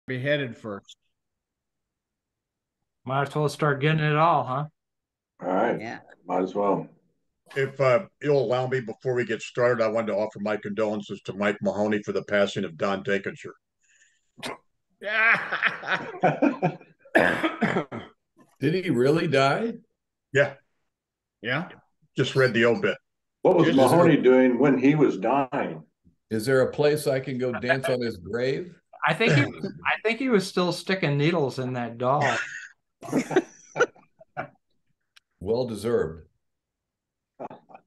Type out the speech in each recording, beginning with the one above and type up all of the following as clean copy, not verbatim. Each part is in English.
be headed first. Might as well start getting it all, huh? All right. Yeah. Might as well. If you'll allow me, before we get started, I wanted to offer my condolences to Mike Mahoney for the passing of Don Dinkinger. Did he really die? Yeah. Yeah. Just read the obit. What was Mahoney doing when he was dying? Is there a place I can go dance on his grave? I think he was still sticking needles in that doll. Well deserved.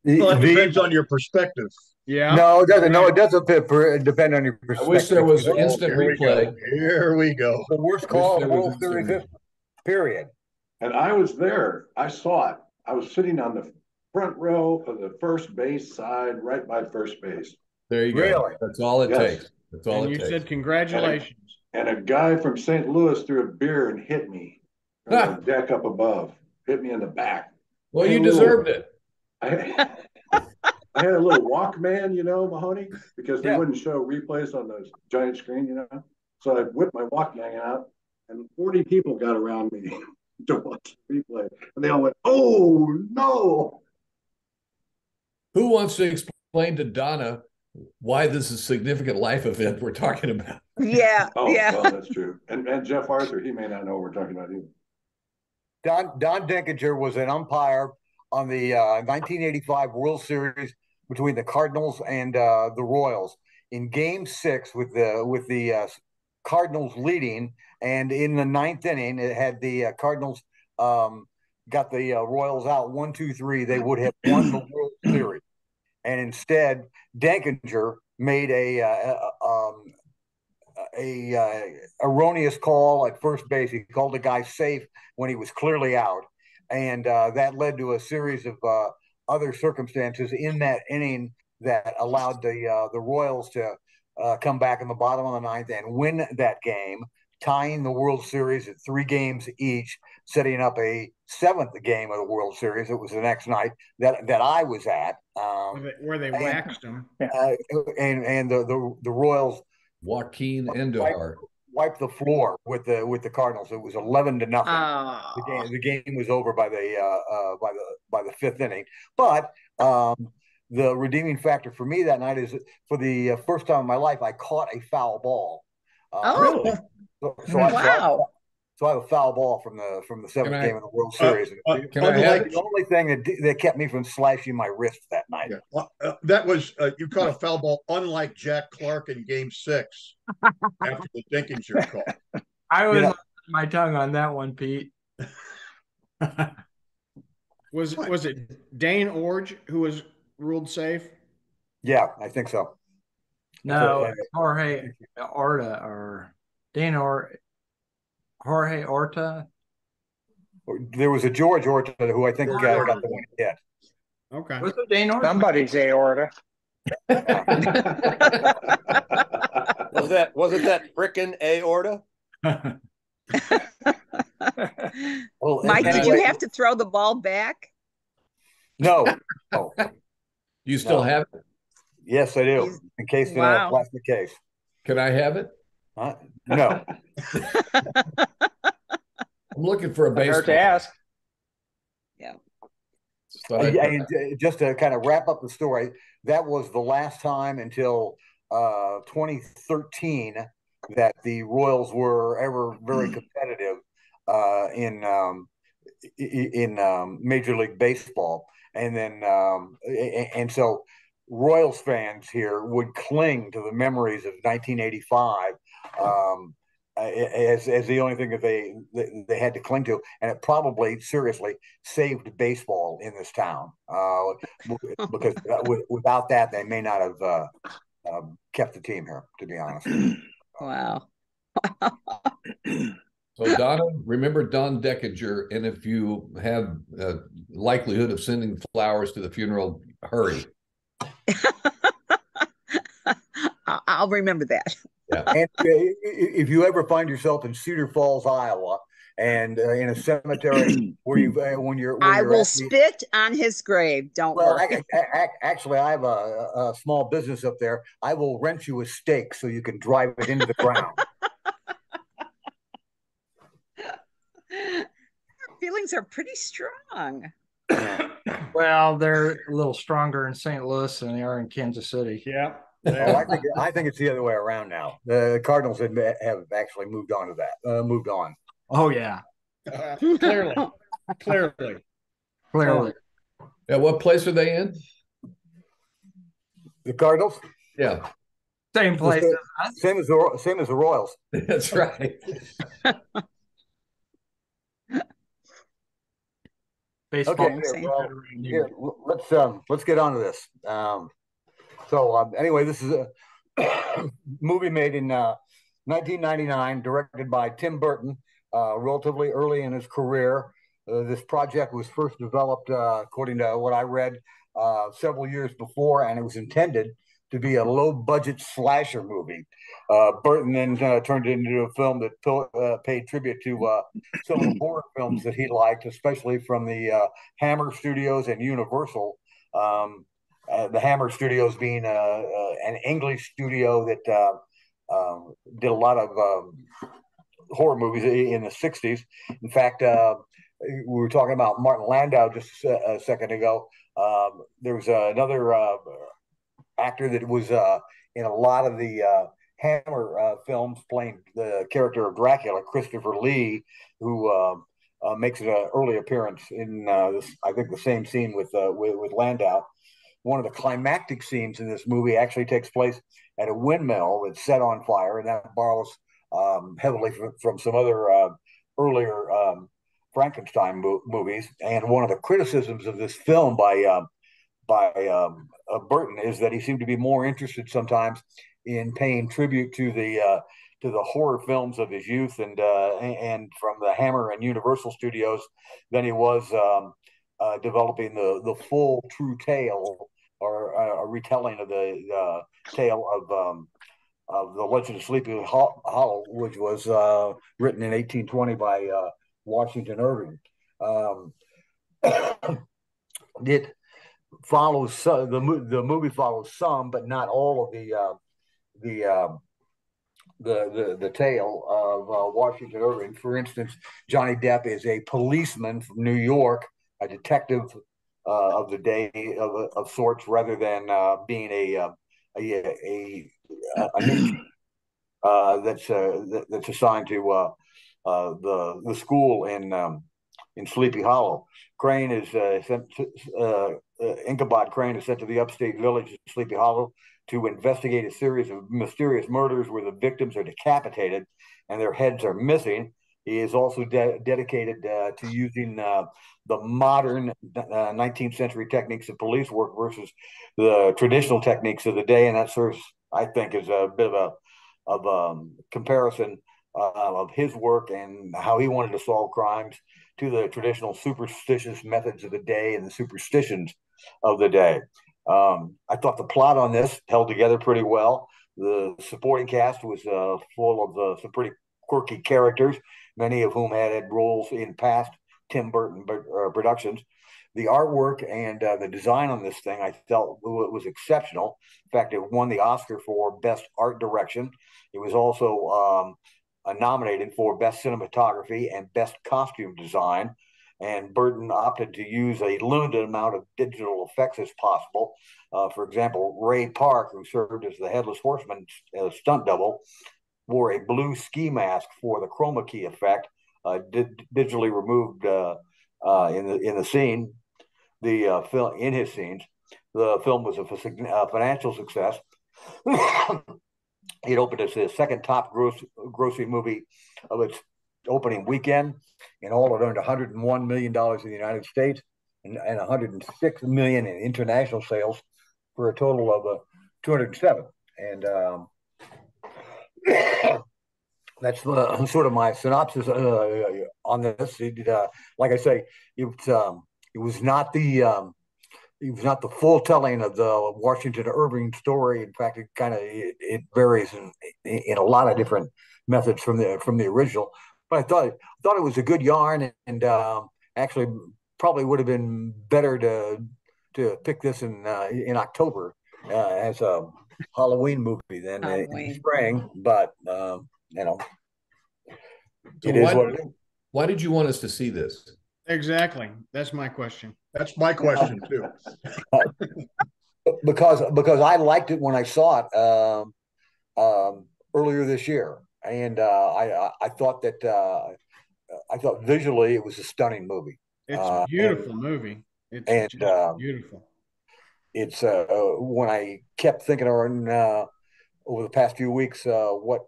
Well, it depends on your perspective. Yeah. No, it doesn't. No, it doesn't depend on your perspective. I wish there was instant replay. Here we go. The worst call of the World Series history, period. And I was there. I saw it. I was sitting on the front row of the first base side, right by first base. There you go. Really? That's all it takes. That's all And it you takes. said congratulations. And a guy from St. Louis threw a beer and hit me from the deck up above. Hit me in the back. Well, you deserved it. I had a little Walkman, Mahoney, because they wouldn't show replays on the giant screen, So I whipped my Walkman out, and 40 people got around me to watch the replay. And they all went, "Oh, no." Who wants to explain to Donna why this is a significant life event we're talking about? Yeah. Well, that's true. And Jeff Arthur, he may not know what we're talking about either. Don Dinkinger was an umpire on the 1985 World Series between the Cardinals and the Royals in Game 6 with the Cardinals leading, and in the ninth inning, it had the Cardinals got the Royals out 1-2-3. They would have won the World Series, and instead, Dinkinger made a erroneous call at first base. He called the guy safe when he was clearly out, and that led to a series of other circumstances in that inning that allowed the Royals to come back in the bottom of the ninth and win that game, tying the World Series at 3 games each, setting up a 7th game of the World Series. It was the next night that I was at, where they waxed them, and the Royals. Joaquin Endahart wiped the floor with the Cardinals. It was 11-0. Oh. The game was over by the 5th inning. But the redeeming factor for me that night is for the first time in my life I caught a foul ball. Really? Wow. So I have a foul ball from the 7th game of the World Series. The only thing that kept me from slashing my wrist that night. Yeah. That was you caught a foul ball, unlike Jack Clark in Game 6 after the Dinkinger call. I was my tongue on that one, Pete. Was it Dane Orge who was ruled safe? Yeah, I think so. No, Jorge Orta or Dane or Jorge Orta. There was a George Orta who I think got the one hit. Okay. Was it Dane Orta? Somebody's aorta. Wasn't that frickin' aorta? Well, Mike, did you have to throw the ball back? No. You still have it? Yes, I do. Encased in a plastic case. Can I have it? No. I'm looking for a baseball. Hurt to ask. Yeah. And just to kind of wrap up the story, that was the last time until 2013 that the Royals were ever very competitive in Major League Baseball, and then and so Royals fans here would cling to the memories of 1985 as the only thing that they had to cling to, and it probably seriously saved baseball in this town because without that they may not have kept the team here, to be honest. Wow. So Donna, remember Don Dinkinger, and if you have a likelihood of sending flowers to the funeral, hurry. I'll remember that. Yeah. And if you ever find yourself in Cedar Falls, Iowa, and in a cemetery where I will spit on his grave. Don't worry. Actually, I have a small business up there. I will rent you a stake so you can drive it into the ground. feelings are pretty strong. Well, they're a little stronger in St. Louis than they are in Kansas City. Yeah. Oh, I think it's the other way around now. The Cardinals have actually moved on to that. Moved on. Oh yeah, Clearly. clearly. Yeah, what place are they in? The Cardinals, Yeah, Same place as us. same as the Royals. that's right. Baseball. Okay, well, here, let's get on to this. Anyway, this is a movie made in 1999, directed by Tim Burton, relatively early in his career. This project was first developed, according to what I read, several years before, and it was intended to be a low-budget slasher movie. Burton then turned it into a film that paid tribute to some of the horror films that he liked, especially from the Hammer Studios and Universal. The Hammer Studios being an English studio that did a lot of horror movies in the 60s. In fact, we were talking about Martin Landau just a second ago. There was another actor that was in a lot of the Hammer films playing the character of Dracula, Christopher Lee, who makes an early appearance in this, I think, the same scene with Landau. One of the climactic scenes in this movie actually takes place at a windmill that's set on fire, and that borrows heavily from some other earlier Frankenstein movies. And one of the criticisms of this film by Burton is that he seemed to be more interested sometimes in paying tribute to the horror films of his youth and from the Hammer and Universal Studios than he was developing the full true tale or a retelling of the tale of the Legend of Sleepy Hollow, which was written in 1820 by Washington Irving. It follows the movie follows some, but not all of the tale of Washington Irving. For instance, Johnny Depp is a policeman from New York, a detective of the day of sorts, rather than being a that's assigned to the school in Sleepy Hollow. Crane is sent to, Ichabod Crane is sent to the upstate village of Sleepy Hollow to investigate a series of mysterious murders where the victims are decapitated and their heads are missing. He is also dedicated to using the modern 19th century techniques of police work versus the traditional techniques of the day, and that serves, I think, is a bit of a comparison of his work and how he wanted to solve crimes to the traditional superstitious methods of the day and the superstitions of the day. I thought the plot on this held together pretty well. The supporting cast was full of some pretty quirky characters, many of whom had roles in past Tim Burton productions. The artwork and the design on this thing, I felt was exceptional. In fact, it won the Oscar for Best Art Direction. It was also nominated for Best Cinematography and Best Costume Design. And Burton opted to use a limited amount of digital effects as possible. For example, Ray Park, who served as the Headless Horseman stunt double, wore a blue ski mask for the chroma key effect, digitally removed in the scene. The film in his scenes, the film was a financial success. It opened as the second top grossing movie of its opening weekend. In all, it earned $101 million in the United States and $106 million in international sales for a total of 207. And that's sort of my synopsis on this. Like I say, it was not the full telling of the Washington Irving story. In fact, it varies in a lot of different methods from the original. But I thought it was a good yarn, and actually probably would have been better to pick this in October as a Halloween movie than in spring. But it is what it is. Why did you want us to see this? Exactly. That's my question. That's my question too. Because I liked it when I saw it earlier this year, and I thought that I thought visually it was a stunning movie. It's a beautiful movie. It's And just beautiful. It's when I kept thinking on over the past few weeks what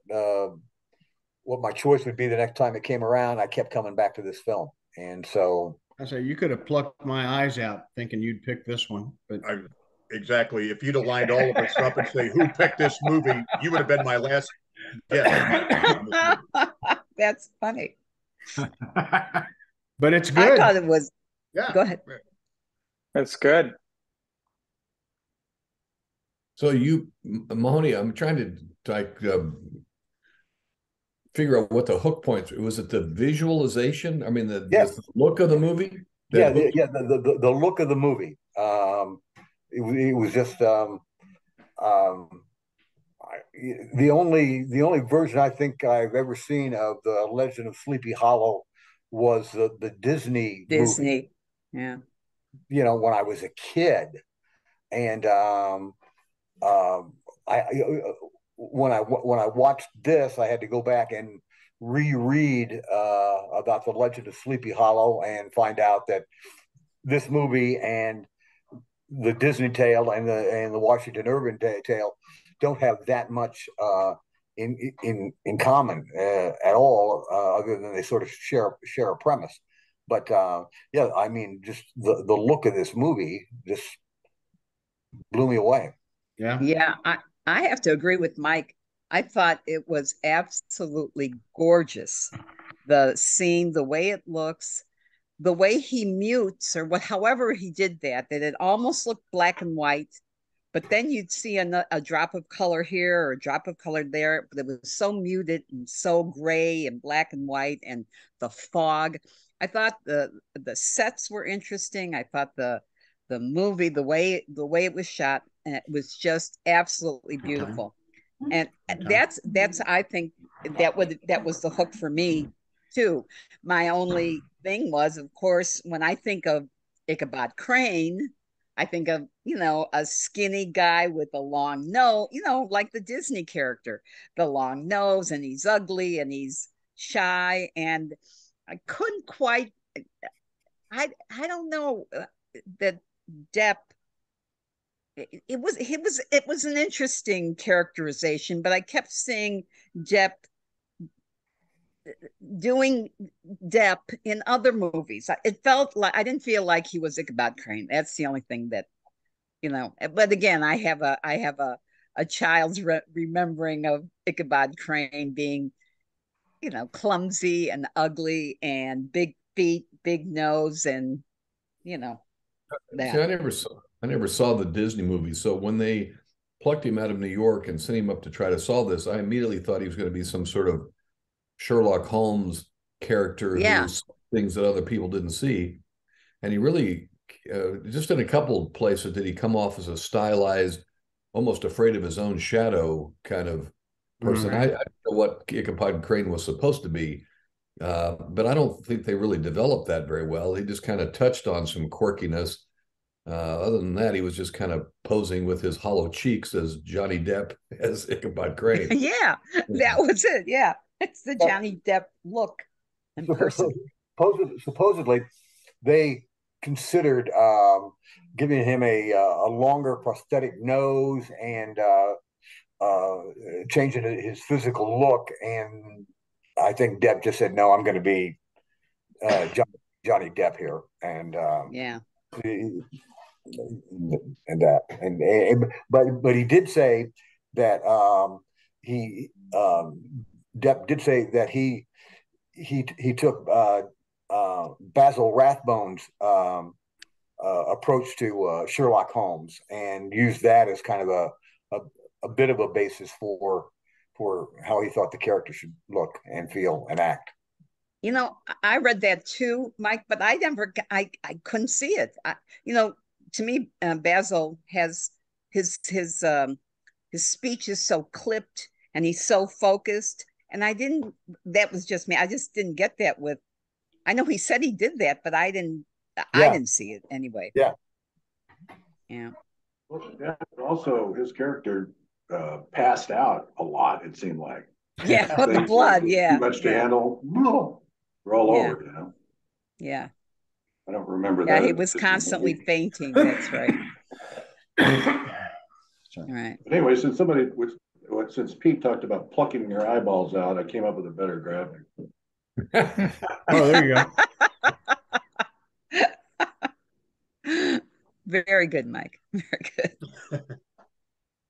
my choice would be the next time it came around, I kept coming back to this film, and so I say you could have plucked my eyes out thinking you'd pick this one, but exactly. If you'd have lined all of us up and say who picked this movie, you would have been my last guess. That's funny. But it's good. I thought it was. Yeah. Go ahead. That's good. So you, Mahoney, I'm trying to like figure out what the hook points. Was it the visualization? I mean, the look of the movie. The look of the movie. It was just the only version I think I've ever seen of the Legend of Sleepy Hollow was the Disney movie. Yeah. You know, when I was a kid, and when I watched this, I had to go back and reread about the Legend of Sleepy Hollow and find out that this movie and the Disney tale and the Washington Irving tale don't have that much in common at all, other than they sort of share a premise. But yeah, I mean, just the look of this movie just blew me away. Yeah, I have to agree with Mike. I thought it was absolutely gorgeous. The scene, the way it looks, the way he mutes or however he did that it almost looked black and white, but then you'd see a drop of color here or a drop of color there, but it was so muted and so gray and black and white, and the fog. I thought the sets were interesting. I thought the movie, the way it was shot, and it was just absolutely beautiful. And that's I think that was the hook for me too. My only thing was, of course, when I think of Ichabod Crane, I think of, a skinny guy with a long nose, like the Disney character, the long nose, and he's ugly and he's shy, and I couldn't quite. I don't know that Depp. It was an interesting characterization, but I kept seeing Depp doing Depp in other movies. It felt like I didn't feel like he was Ichabod Crane. That's the only thing that, But again, I have a child's remembering of Ichabod Crane being, clumsy and ugly and big feet, big nose, and that. See, I never saw the Disney movie. So when they plucked him out of New York and sent him up to try to solve this, I immediately thought he was going to be some sort of Sherlock Holmes character who saw things that other people didn't see. And he really, just in a couple of places, did he come off as a stylized, almost afraid of his own shadow kind of person. I don't know what Ichabod Crane was supposed to be, but I don't think they really developed that very well. He just kind of touched on some quirkiness. Other than that, he was just kind of posing with his hollow cheeks as Johnny Depp as Ichabod Crane. Yeah, that was it. Yeah, it's the Johnny Depp look in person. Supposedly, they considered giving him a longer prosthetic nose and changing his physical look, and I think Depp just said, "No, I'm going to be Johnny Depp here," and yeah. But he did say that Depp did say that he took Basil Rathbone's approach to Sherlock Holmes and used that as kind of a bit of a basis for how he thought the character should look and feel and act. I read that too, Mike, but I couldn't see it. To me, Basil has his speech is so clipped and he's so focused, and that was just me. I just didn't get that with I know he said he did that, but I didn't see it anyway. Yeah. Yeah. Well, yeah, also his character passed out a lot, it seemed like. Yeah, the blood, too much to handle. We're all over, you know. Yeah. I don't remember Yeah, that. he was constantly fainting. That's right. All right. But anyway, since Pete talked about plucking your eyeballs out, I came up with a better graphic. Oh, there you go. Very good, Mike. Very good.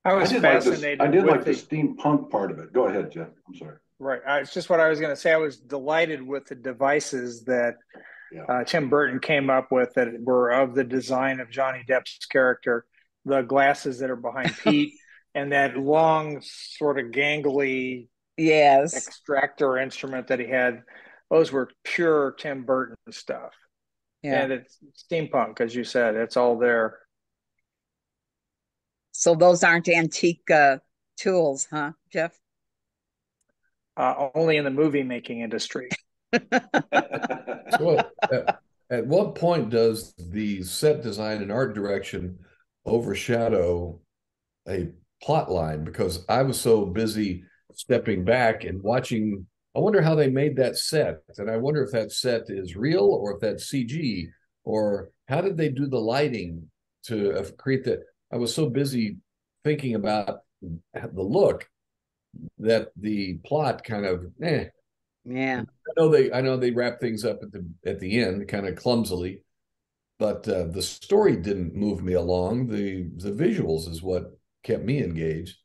I was fascinated. I did like the steampunk part of it. Go ahead, Jeff. I'm sorry. Right. It's just what I was going to say. I was delighted with the devices that Tim Burton came up with that were of the design of Johnny Depp's character. The glasses that are behind Pete and that long, sort of gangly extractor instrument that he had. Those were pure Tim Burton stuff. Yeah. And it's steampunk, as you said. It's all there. So those aren't antique tools, huh, Jeff? Only in the movie making industry. So at what point does the set design and art direction overshadow a plot line? Because I was so busy stepping back and watching. I wonder how they made that set, and I wonder if that set is real or if that's CG, or how did they do the lighting to create that? I was so busy thinking about the look that the plot kind of Yeah. I know they wrap things up at the end kind of clumsily, but the story didn't move me along. The visuals is what kept me engaged,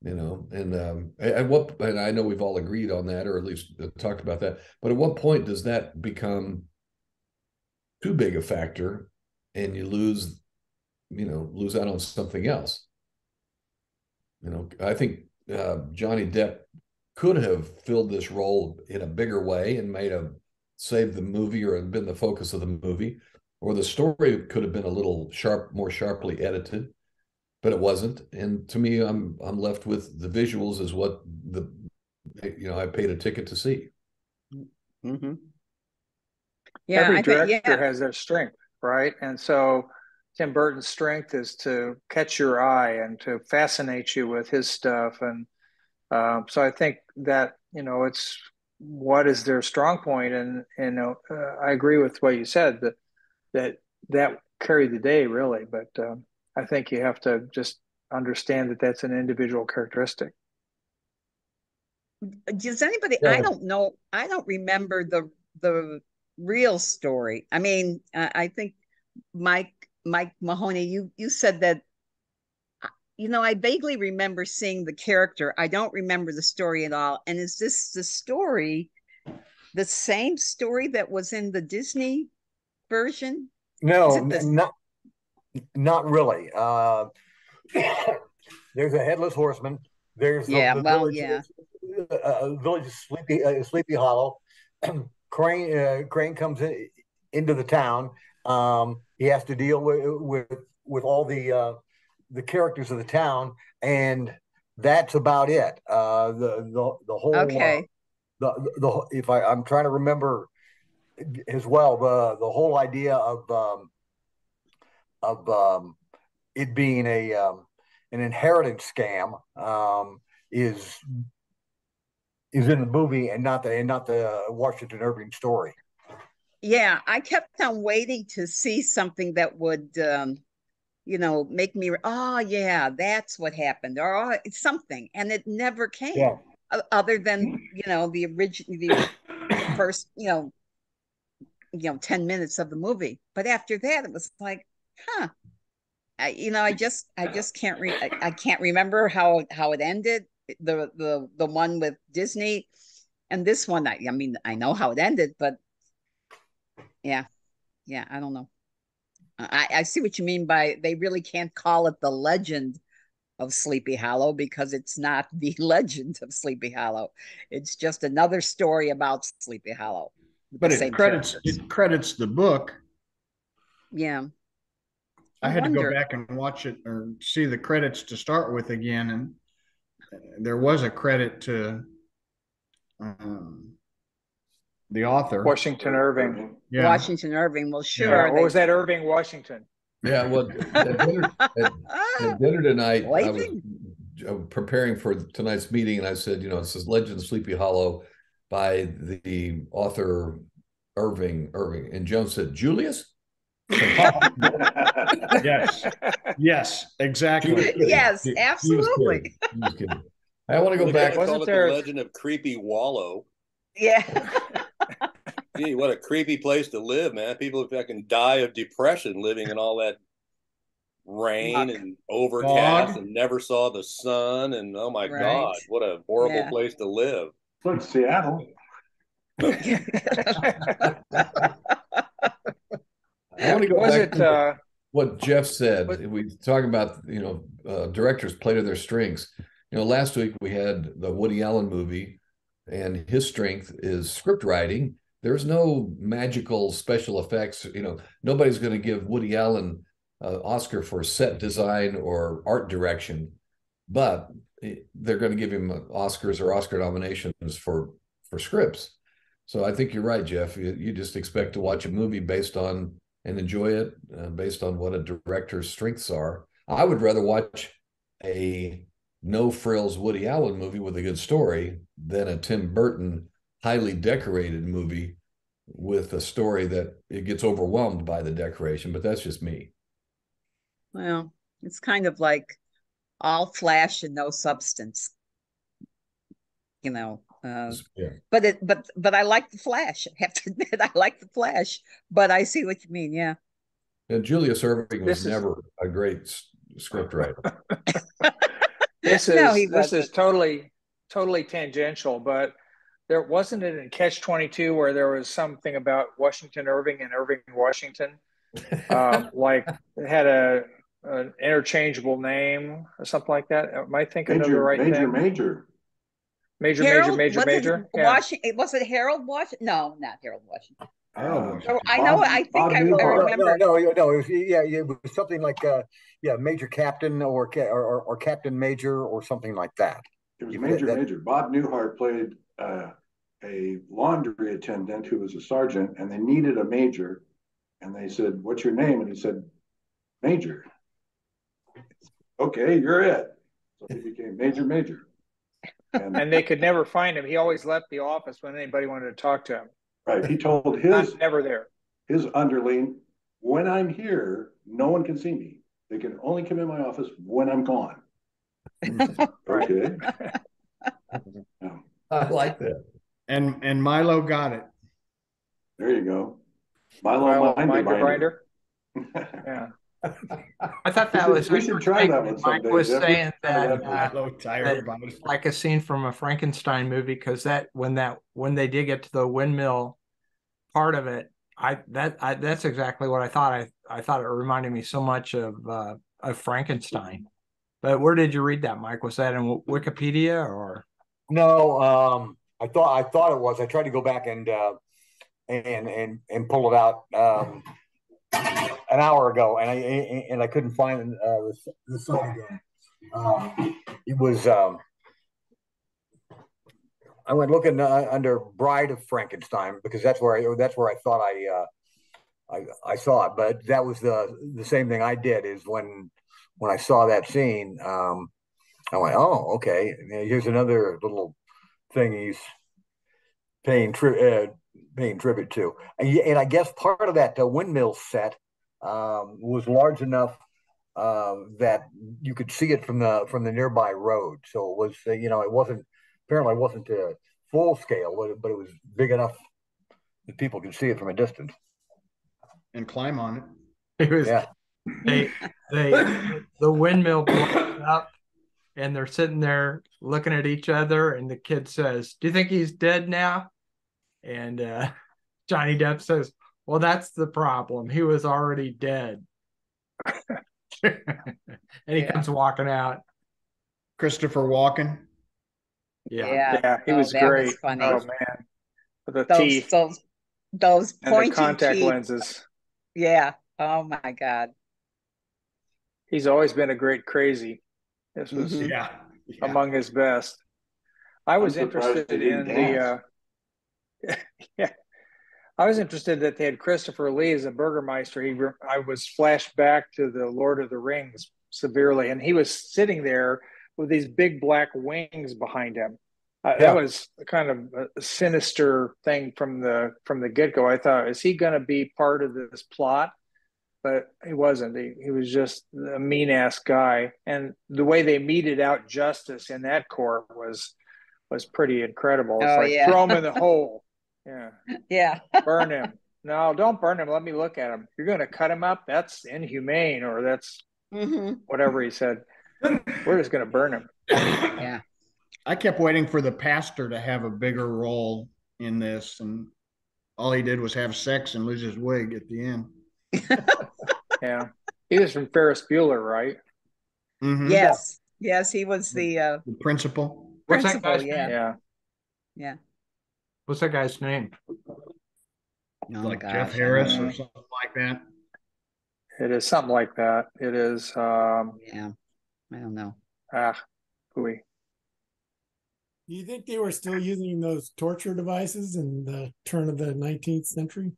you know. And and I know we've all agreed on that, or at least talked about that. But at what point does that become too big a factor, and you lose out on something else? You know, I think Johnny Depp could have filled this role in a bigger way and saved the movie or been the focus of the movie, or the story could have been a little more sharply edited, but it wasn't. And to me, I'm left with the visuals is what I paid a ticket to see. Mm-hmm. Yeah, every director has their strength, right? And so Tim Burton's strength is to catch your eye and to fascinate you with his stuff. And so I think that, it's what is their strong point. And I agree with what you said, that carried the day, really. But I think you have to just understand that that's an individual characteristic. Does anybody, I don't know, I don't remember the real story. I mean, I think Mike Mahoney, you said that, I vaguely remember seeing the character. I don't remember the story at all. And is this the story, the same story that was in the Disney version? No, not really. There's a headless horseman. There's the village of Sleepy Hollow. Crane comes into the town. He has to deal with all the characters of the town, and that's about it. The whole if I'm trying to remember as well, the whole idea of it being an inheritance scam is in the movie and not the Washington Irving story. Yeah, I kept on waiting to see something that would make me, oh yeah, that's what happened, or something, and it never came. Yeah. Other than the original, the first 10 minutes of the movie, but after that it was like, I just can't I can't remember how it ended. The one with Disney, and this one, I mean, I know how it ended, but yeah, I don't know. I see what you mean by they really can't call it the legend of Sleepy Hollow, because it's not the legend of Sleepy Hollow. It's just another story about Sleepy Hollow. But it credits the book. Yeah. I had to go back and watch it or see the credits to start with again, and there was a credit to The author. Washington Irving. Yeah. Washington Irving. Well, sure. Or was that Irving Washington? Yeah, well, at dinner tonight, I was preparing for tonight's meeting, and I said, it says Legend of Sleepy Hollow by the author Irving. And Joan said, Julius? Yes, exactly. Yes, absolutely. He was kidding. I want to go back. Wasn't there the Legend of Creepy Wallow? Yeah. Gee, what a creepy place to live, man. People fucking die of depression living in all that rain and overcast and never saw the sun. And oh my God, what a horrible place to live. It's like Seattle. I want to go back to what Jeff said. We talk about, directors play to their strengths. Last week we had the Woody Allen movie, and his strength is script writing. There's no magical special effects. Nobody's going to give Woody Allen an Oscar for set design or art direction, but they're going to give him Oscars or Oscar nominations for scripts. So I think you're right, Jeff. You just expect to watch a movie based on and enjoy it based on what a director's strengths are. I would rather watch a no-frills Woody Allen movie with a good story than a Tim Burton highly decorated movie with a story that it gets overwhelmed by the decoration, but that's just me. Well, it's kind of like all flash and no substance, But I like the Flash. I have to admit, I like the Flash, but I see what you mean. Yeah. And Julius Irving was never a great script writer. This is totally tangential, but there wasn't it in Catch-22 where there was something about Washington Irving and Irving Washington, like it had an interchangeable name or something like that. Am I thinking of the right thing? Major. Yeah. Was it Harold Washington? No, not Harold Washington. I know. I think I remember. No. It was, it was something like Major Captain or Captain Major or something like that. It was Major. Bob Newhart played a laundry attendant who was a sergeant, and they needed a major. And they said, "What's your name?" And he said, "Major." Okay, you're it. So he became Major. And they could never find him. He always left the office when anybody wanted to talk to him. Right. He told his underling, "When I'm here, no one can see me. They can only come in my office when I'm gone." Okay. I like that. And Milo got it. There you go. Milo Minder. Yeah. I thought that was. We should try that one someday. Mike was saying that it's like a scene from a Frankenstein movie, because when they did get to the windmill part of it, that's exactly what I thought. I thought it reminded me so much of Frankenstein. But where did you read that, Mike? Was that in Wikipedia or? No, I thought it was. I tried to go back and pull it out an hour ago, and I couldn't find the site again. It was. I went looking under Bride of Frankenstein because that's where I thought I saw it. But that was the same thing I did. Is when I saw that scene, I went, "Oh, okay. Here's another little thing he's paying tribute to." And I guess part of that windmill set was large enough that you could see it from the nearby road. So it was, it wasn't full scale, but it was big enough that people could see it from a distance and climb on it. It was, the windmill blows up, and they're sitting there looking at each other, and the kid says, "Do you think he's dead now?" And Johnny Depp says, "Well, that's the problem. He was already dead." And he comes walking out. Christopher Walken. Yeah, he was great. Was funny. Oh man, with the teeth, those pointy and the contact teeth. lenses. Yeah. Oh my God. He's always been a great crazy. This was among his best. I was interested in the I was interested that they had Christopher Lee as a Burgermeister. I was flashed back to the Lord of the Rings severely, and he was sitting there with these big black wings behind him. That was kind of a sinister thing from the get-go. I thought, is he going to be part of this plot? But he wasn't. He was just a mean-ass guy. And the way they meted out justice in that court was pretty incredible. It's throw him in the hole. Yeah. Yeah. Burn him. No, don't burn him. Let me look at him. You're going to cut him up? That's inhumane, or that's whatever he said. We're just going to burn him. Yeah. I kept waiting for the pastor to have a bigger role in this, and all he did was have sex and lose his wig at the end. Yeah. He was from Ferris Bueller, right? Mm-hmm. Yes. Yes, he was the principal. What's that guy's name? Yeah. Yeah. What's that guy's name? Like Jeff Harris or something like that. It is something like that. It is yeah. I don't know. Hooey. Do you think they were still using those torture devices in the turn of the 19th century?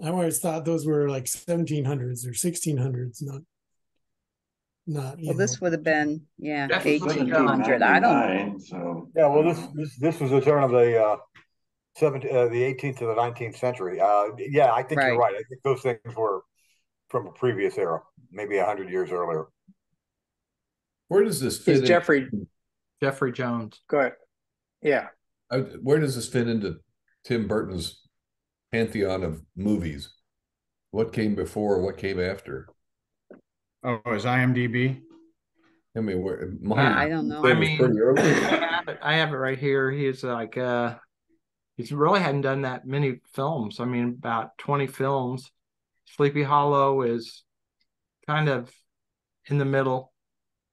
I always thought those were like 1700s or 1600s, not. Well, this would have been 1800. I don't know. So well, this was the turn of the 18th to the 19th century. I think you're right. I think those things were from a previous era, maybe 100 years earlier. Where does this fit? Jeffrey Jones. Go ahead. Yeah. Where does this fit into Tim Burton's pantheon of movies? What came before? What came after? Oh, is IMDb? I mean, I don't know. I mean, I have it right here. He's like, he's really hadn't done that many films. I mean, about 20 films. Sleepy Hollow is kind of in the middle,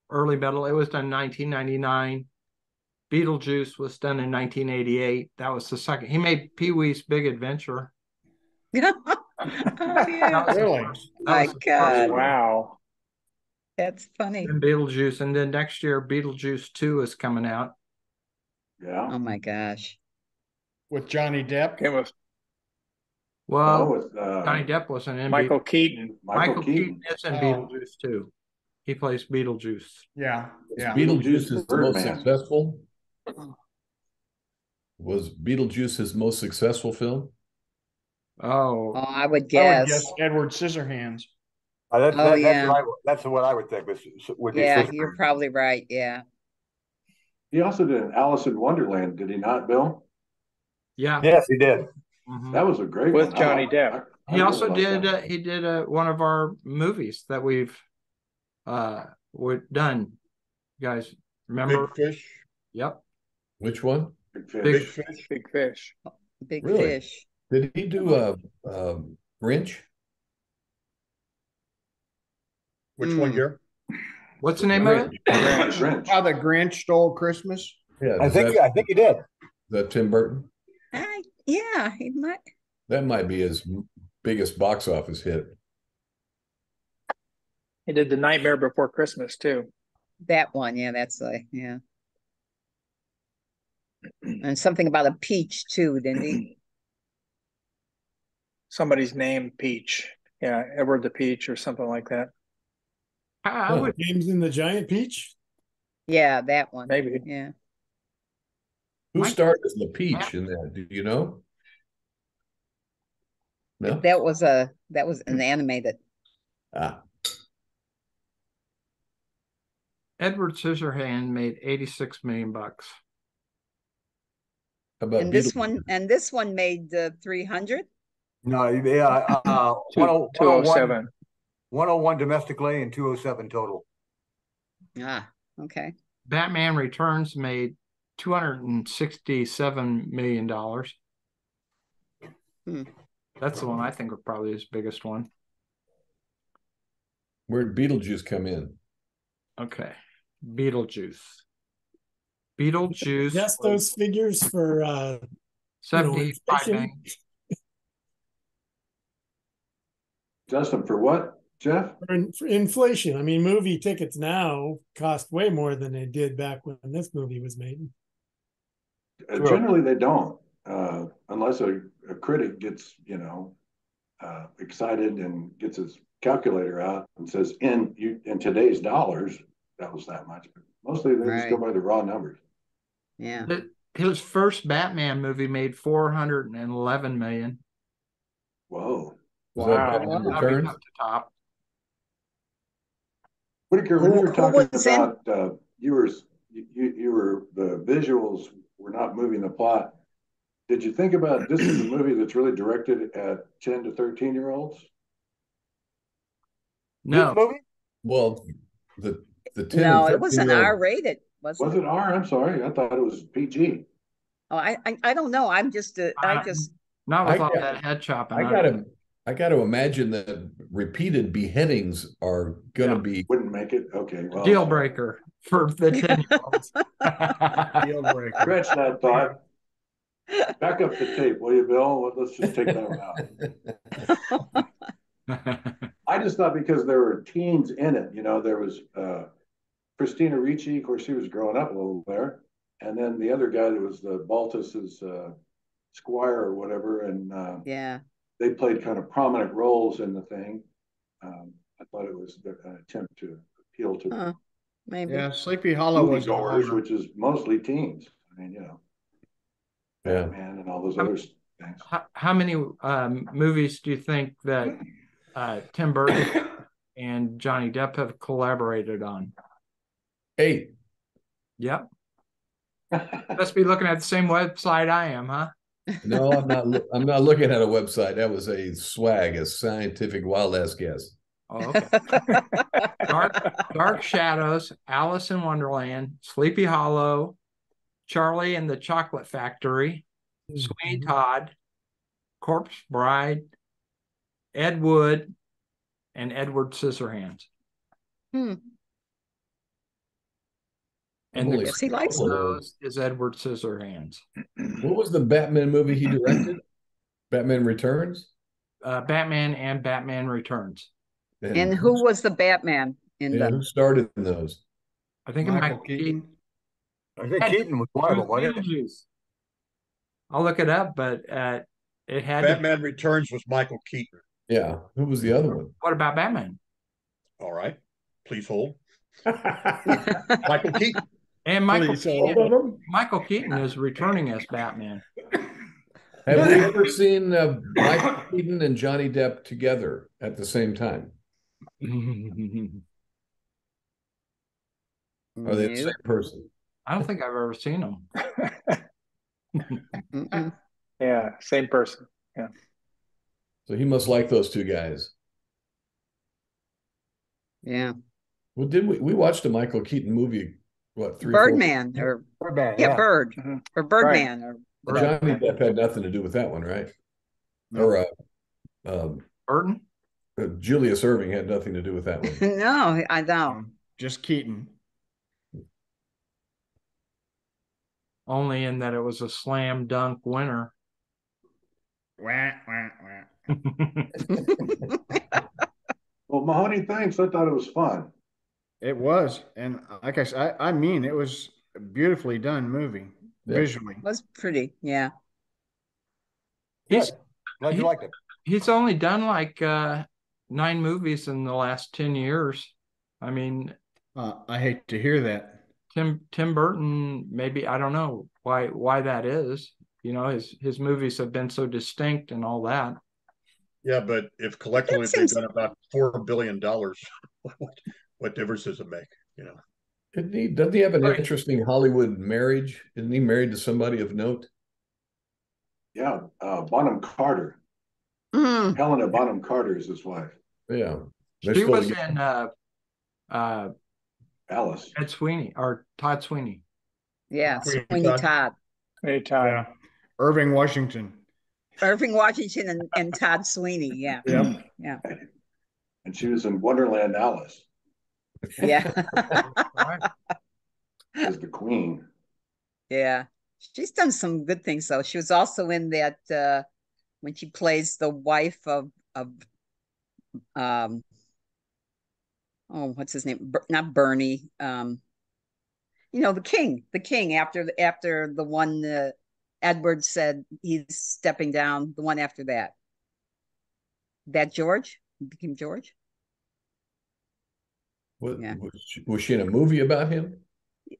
early middle. It was done in 1999. Beetlejuice was done in 1988. That was the second. He made Pee-wee's Big Adventure. Yeah. Really? My God. Wow. That's funny. And Beetlejuice. And then next year, Beetlejuice 2 is coming out. Yeah. Oh, my gosh. With Johnny Depp? Johnny Depp wasn't in Michael Keaton. Michael Keaton is in Beetlejuice 2. He plays Beetlejuice. Yeah. Beetlejuice is the most successful? Was Beetlejuice his most successful film? Oh, I would guess. I would guess Edward Scissorhands. That's what I would think. Would be you're probably right. Yeah. He also did an Alice in Wonderland, did he not, Bill? Yeah. Yes, he did. Mm-hmm. That was a great with one. Johnny Depp. He also did. He did one of our movies that we've done. You guys remember? Big Fish. Yep. Which one? Big Fish. Big Fish. Big Really? Fish. Did he do Grinch? Which one here? What's the name of it? Grinch. How the Grinch Stole Christmas? Yeah, I think he did. Is that Tim Burton? Yeah, he might. That might be his biggest box office hit. He did The Nightmare Before Christmas too. That one, that's and something about a peach too, didn't he? Somebody's name Peach. Yeah, Edward the Peach or something like that. James and the Giant Peach? Yeah, that one. Maybe. Yeah. Who starred as the Peach in that? Do you know? No. That was an animated. Edward Scissorhands made $86 million. And this one made 300. No, 207. 101 domestically and 207 total. Okay. Batman Returns made $267 million. That's the one I think was probably his biggest one. Where'd Beetlejuice come in? Okay. Beetlejuice. Yes, those figures for 75 million. Justin, for what, Jeff? For inflation. I mean, movie tickets now cost way more than they did back when this movie was made. Generally, they don't. unless a critic gets, excited and gets his calculator out and says, in today's dollars, that was that much. But mostly they just go by the raw numbers. Yeah. His first Batman movie made $411 million. Whoa. Wow. Returns? Up to top. Whitaker, when you were talking about you were the visuals were not moving the plot. Did you think about this is a movie that's really directed at 10 to 13-year-olds? No. Movie? Well, the 10 no, and it wasn't R-rated. Was it R? I'm sorry, I thought it was PG. Oh, I don't know. I'm just not with all that head chopping. I got to imagine that repeated beheadings are going to be wouldn't make it. Okay, well, deal breaker for the 10-year-olds. Deal breaker. Scratch that thought. Back up the tape, will you, Bill? Let's just take that out. I just thought because there were teens in it, there was Christina Ricci, of course, she was growing up a little there, and then the other guy that was the Baltus's squire or whatever, and they played kind of prominent roles in the thing. I thought it was an attempt to appeal to maybe. Yeah, Sleepy Hollow was goers, which is mostly teens. I mean, Yeah. Batman and all those other things. How many movies do you think that Tim Burton and Johnny Depp have collaborated on? 8. Yep. Must be looking at the same website I am, huh? No, I'm not. I'm not looking at a website. That was a swag, a scientific wild ass guess. Oh, okay. Dark Shadows, Alice in Wonderland, Sleepy Hollow, Charlie and the Chocolate Factory, Sweeney Todd, Corpse Bride, Ed Wood, and Edward Scissorhands. And the he likes those is Edward Scissorhands. What was the Batman movie he directed? Batman Returns? Batman and Batman Returns. And who was the Batman in them? Who started in those? I think Michael Keaton. I think Keaton was one of them, wasn't it? I'll look it up, but it had Batman Returns was Michael Keaton. Yeah. Who was the other one? What about Batman? All right. Please hold. Michael Keaton. And Michael Keaton is returning as Batman. Have we ever seen Michael Keaton and Johnny Depp together at the same time? Are they the same person? I don't think I've ever seen them. Yeah, same person. Yeah. So he must like those two guys. Yeah. Well, did we watched a Michael Keaton movie? What, Birdman or Birdman? Yeah, Bird or Birdman or Johnny Depp had nothing to do with that one, right? No. Or Burton? Julius Erving had nothing to do with that one. No, I don't. Just Keaton. Only in that it was a slam dunk winner. Wah, wah, wah. Well, Mahoney, thanks. I thought it was fun. It was, and like I said, I mean, it was a beautifully done movie visually. It was pretty, yeah. Glad you liked it. He's only done like 9 movies in the last 10 years. I mean, I hate to hear that. Tim Burton, maybe, I don't know why that is. His movies have been so distinct and all that. Yeah, but if collectively they've done about $4 billion, what difference does it make? Doesn't he have an interesting Hollywood marriage? Isn't he married to somebody of note? Yeah, Bonham Carter. Helena Bonham Carter is his wife. Yeah. She was in Alice. Ed Sweeney or Todd Sweeney. Yeah, Sweeney Todd. Hey, Todd. Yeah. Irving Washington and Todd Sweeney. Yeah. Yeah. And she was in Wonderland Alice. Yeah. As the queen. Yeah. She's done some good things though. She was also in that when she plays the wife of what's his name? Not Bernie. The king after the one Edward said he's stepping down. The one after that. That George became George. Yeah. Was she in a movie about him?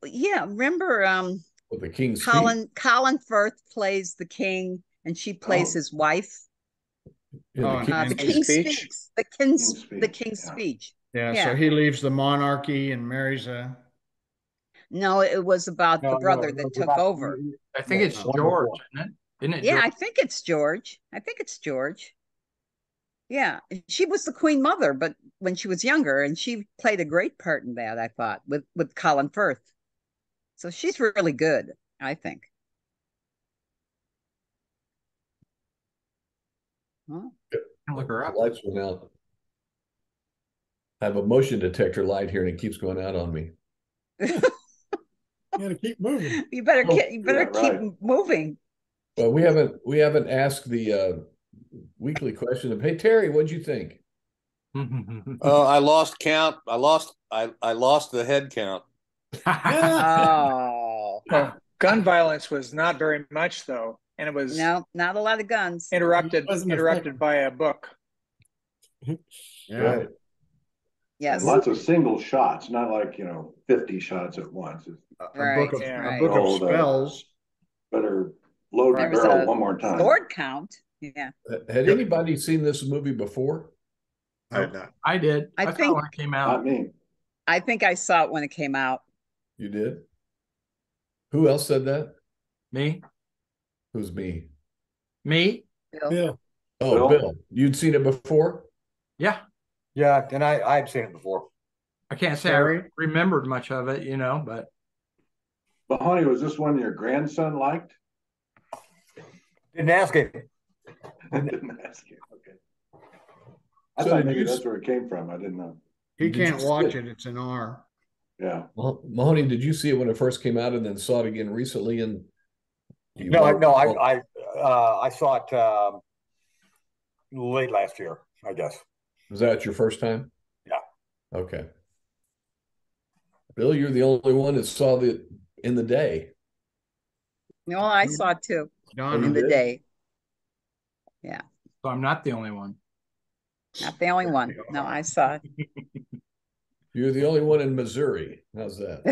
Yeah, remember with the King's Colin Firth plays the king and she plays his wife. The King's Speech. The King's Speech. Yeah, so he leaves the monarchy and marries a. No, it was about the brother that took over. I think it's George, isn't it? Isn't it? Yeah, George? I think it's George. Yeah, she was the Queen Mother, but when she was younger, and she played a great part in that, I thought, with Colin Firth. So she's really good, I think. Huh? Look her up. Lights went out. I have a motion detector light here, and it keeps going out on me. You gotta keep moving. You better keep moving. Well, we haven't asked the weekly question of, hey Terry, what'd you think? I lost count. I lost the head count. Oh. Well, gun violence was not very much though, and it was not a lot of guns. Interrupted by a book. Yeah. Right. Yes. And lots of single shots, not like 50 shots at once. A book of spells. Better load the barrel one more time. Sword count. Yeah. Had anybody seen this movie before? I had not. I did. I think when it came out. Not me. I think I saw it when it came out. You did? Who else said that? Me. Who's me? Me. Bill. Yeah. Oh, Bill. You'd seen it before? Yeah. Yeah, and I've seen it before. I can't say I remembered much of it, but. But honey, was this one your grandson liked? Didn't ask him. Didn't ask him. Okay. I thought maybe that's where it came from. I didn't know. He can't watch it. It's an R. Yeah. Well, Mahoney, did you see it when it first came out and then saw it again recently? And No, I saw it late last year, I guess. Was that your first time? Yeah. Okay. Bill, you're the only one that saw it in the day. No, I saw it too. In the day. Yeah. So I'm not the only one. Not the only one. No, I saw it. You're the only one in Missouri. How's that?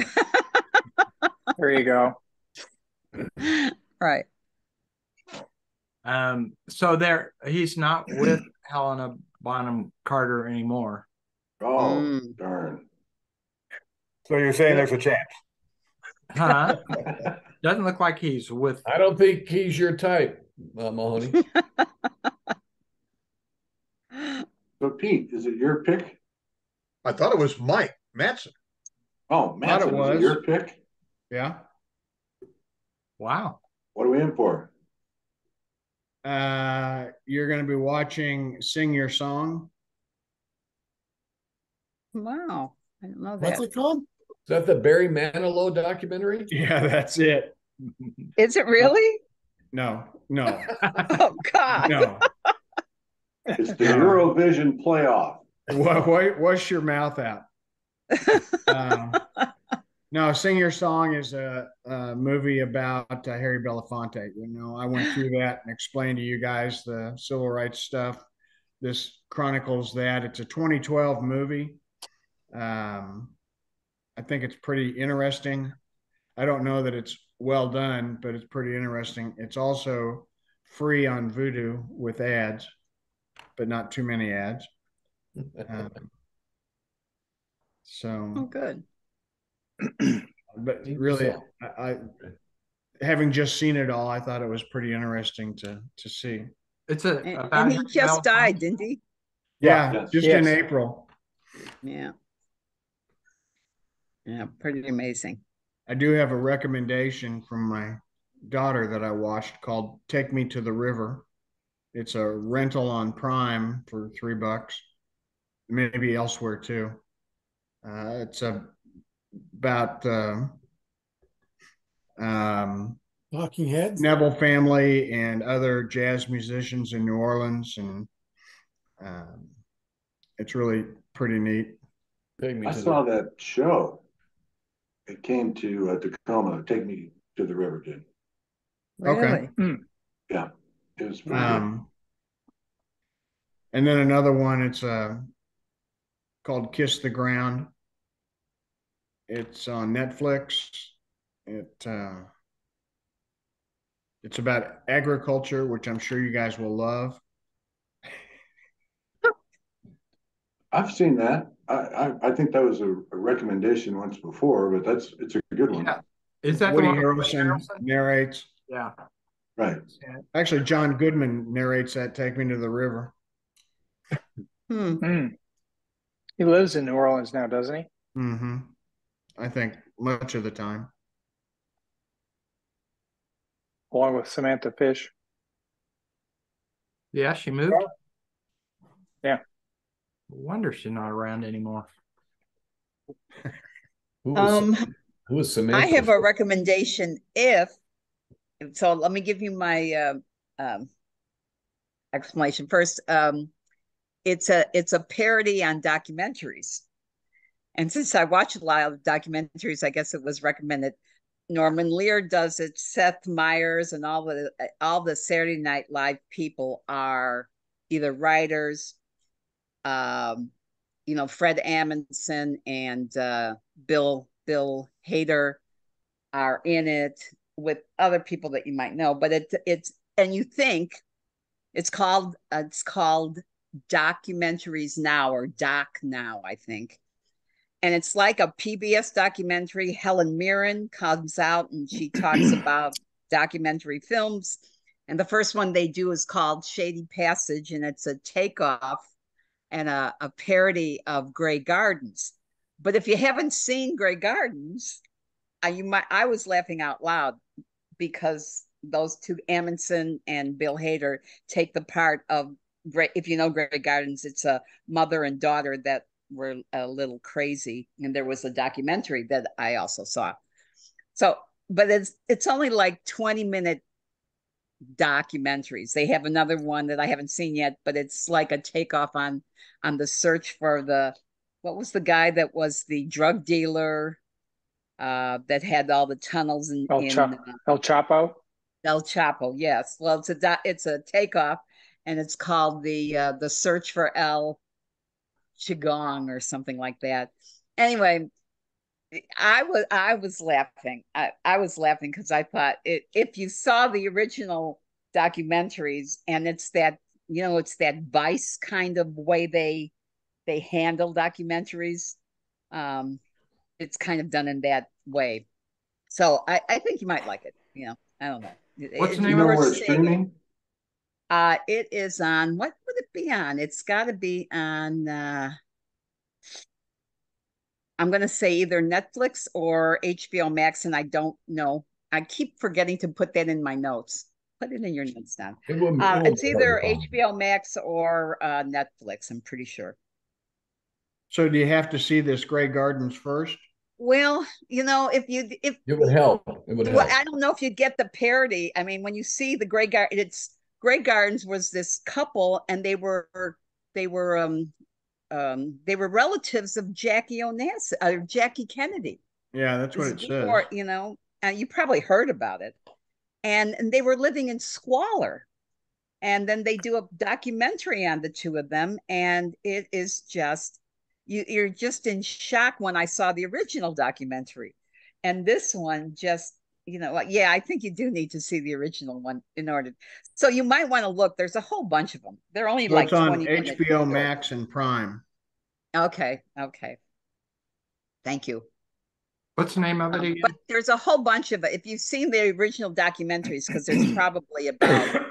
There you go. Right. So he's not with Helena Bonham Carter anymore. Oh, darn. So you're saying there's a chance? Huh? Doesn't look like he's with. I don't think he's your type, Mahoney. So Pete, is it your pick? I thought it was Mike Matson. Oh, Matson, was it your pick? Yeah. Wow. What are we in for? You're going to be watching Sing Your Song. Wow. I didn't know that. What's it called? Is that the Barry Manilow documentary? Yeah, that's it. Is it really? No. Oh, God. No. It's the Eurovision playoff. Wash your mouth out. No, Sing Your Song is a movie about Harry Belafonte. I went through that and explained to you guys the civil rights stuff. This chronicles that. It's a 2012 movie. I think it's pretty interesting. I don't know that it's well done, but it's pretty interesting. It's also free on Vudu with ads, but not too many ads. Oh, good. But really, I having just seen it all, I thought it was pretty interesting to see. It's and he just died, didn't he? Yeah, just in April. Yeah. Yeah, pretty amazing. I do have a recommendation from my daughter that I watched called Take Me to the River. It's a rental on Prime for $3, maybe elsewhere too. It's about Talking Heads, Neville family and other jazz musicians in New Orleans, and it's really pretty neat. I saw that show. It came to Tacoma. Take Me to the River, did. Really? Okay. Yeah, it was pretty good. And then another one, it's called Kiss the Ground. It's on Netflix. It it's about agriculture, which I'm sure you guys will love. I've seen that. I think that was a recommendation once before, but it's a good one. Yeah. Is that Woody the one Harrelson narrates? Yeah. Right. Actually, John Goodman narrates that. Take Me to the River. He lives in New Orleans now, doesn't he? Mm-hmm. I think much of the time. Along with Samantha Fish. Yeah, she moved. Yeah. No wonder she's not around anymore. Who was Samantha? I have a recommendation. So, let me give you my explanation first. It's a parody on documentaries, and since I watch a lot of documentaries, I guess it was recommended. Norman Lear does it. Seth Meyers and all the Saturday Night Live people are either writers. Fred Amundsen and Bill Hader are in it with other people that you might know, but it's and you think it's called Documentaries Now, or Doc Now, I think. And it's like a PBS documentary. Helen Mirren comes out and she talks about documentary films. And the first one they do is called Shady Passage, and it's a takeoff and a parody of Grey Gardens. But if you haven't seen Grey Gardens, I was laughing out loud because those two, Amundsen and Bill Hader, take the part of if you know Grey Gardens, it's a mother and daughter that were a little crazy, and there was a documentary that I also saw. So, but it's only like 20-minute documentaries. They have another one that I haven't seen yet, but it's like a takeoff on the search for what was the guy that was the drug dealer that had all the tunnels in El Chapo. El Chapo, yes. Well, it's a takeoff, and it's called the Search for El Qigong or something like that. Anyway, I was laughing. I was laughing because I thought if you saw the original documentaries, and it's that Vice kind of way they handle documentaries. It's kind of done in that way. So I think you might like it. I don't know. What's the Do name you know of where it's streaming? It is on, what would it be on? It's got to be on, I'm going to say either Netflix or HBO Max, and I don't know. I keep forgetting to put that in my notes. Put it in your notes now. It's either HBO Max or Netflix, I'm pretty sure. So do you have to see this Grey Gardens first? Well, if it would help. It would help. Well, I don't know if you get the parody. I mean, when you see the Grey Gardens was this couple, and they were relatives of Jackie Onassis, Jackie Kennedy. Yeah, that's what it before, says. You probably heard about it. And they were living in squalor. And then they do a documentary on the two of them, and it is just you're just in shock when I saw the original documentary. And this one just, I think you do need to see the original one in order. So you might want to look. There's a whole bunch of them. They're only like it's on 20 HBO Max and Prime. Okay. Thank you. What's the name of it again? But there's a whole bunch of it. If you've seen the original documentaries, because there's probably about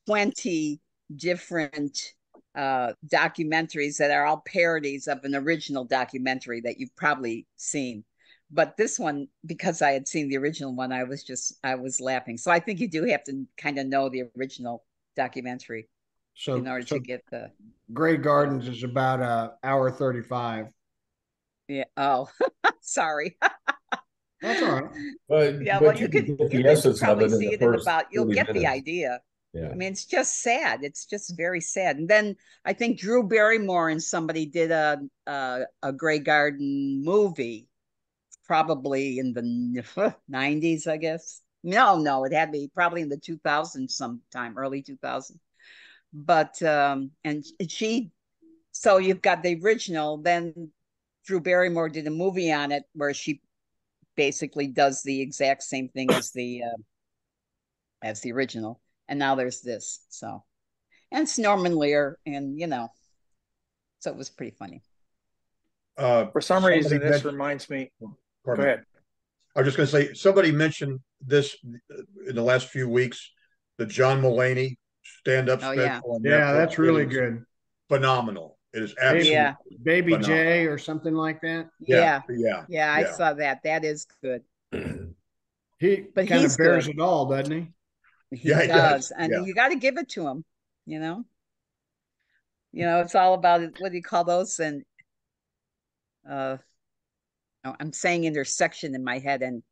20 different documentaries that are all parodies of an original documentary that you've probably seen. But this one, because I had seen the original one, I was laughing. So I think you do have to kind of know the original documentary in order to get the Grey Gardens is about an hour 35. Yeah. Oh, sorry. That's all right. Well, you could probably see it in about. You'll get the idea. Yeah. I mean, it's just sad. It's just very sad. And then I think Drew Barrymore and somebody did a Grey Garden movie, probably in the 90s, I guess. No, it had to be probably in the 2000s sometime, early 2000. But and she, so you've got the original, then Drew Barrymore did a movie on it where she basically does the exact same thing as the original, and now there's this. So, and it's Norman Lear, and so it was pretty funny. For some reason, this reminds me. Go ahead. I was just going to say, somebody mentioned this in the last few weeks, the John Mulaney stand-up special on Netflix. Yeah, that's really good. Phenomenal. It is absolutely Baby phenomenal. J or something like that. Yeah, I saw that. That is good. He kind of bears it all, doesn't he? He does. And you got to give it to him. It's all about what do you call those? And I'm saying intersection in my head, and